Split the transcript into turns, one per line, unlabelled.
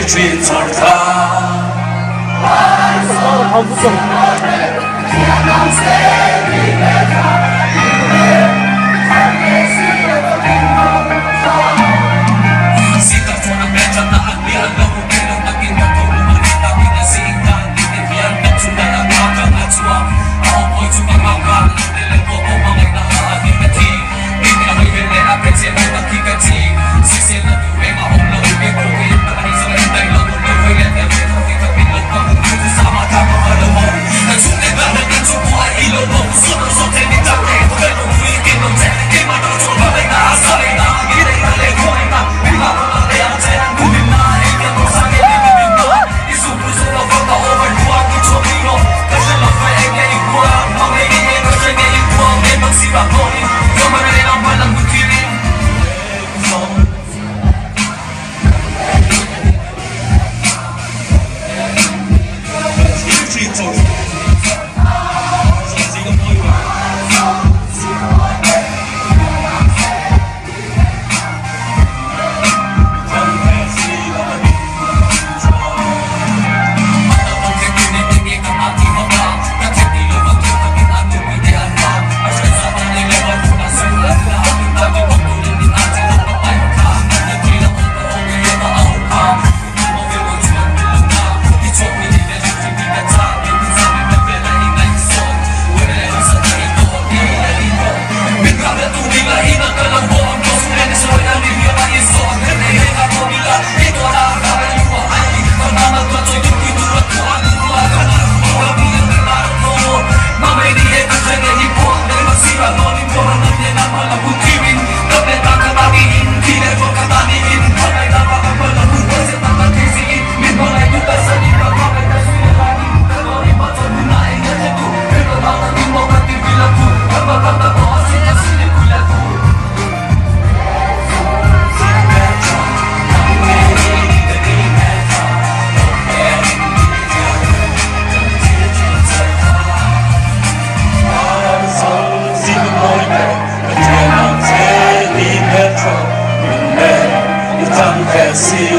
dreams are done. Sikat mo ng medya na halian na hugin ang naging natulungan na pinasikan. Inibyan ng tunay ang magang at swak. Ako po'y tumangakan. Nilang ko o mga nakakagigati. Hindi ako'y hilera, pensi mo nakikati. Sisil na tuwing akong naubig. Kuhin na kahit sa renday lang mo naway. Let them get off ikapilag pa kung dito sa mata mo alamon. Nagsunay ba na nagsupo ay ilaw mo. Sunod sa tenita kayo. Pero ulitin mo ten. Di matuto ba may naasalay na. Ginay na lekoy na. Bila mo na kayang ten. Kunin na ikan mo sa nilibigin na. Isubuso na bata over buwan ni Chomino. Kasi lang pa ay ngayon buwan. Mga ingay ko siya ngayon buwan. May magsibak ko rin. Yung mga rin ang balang butirin. See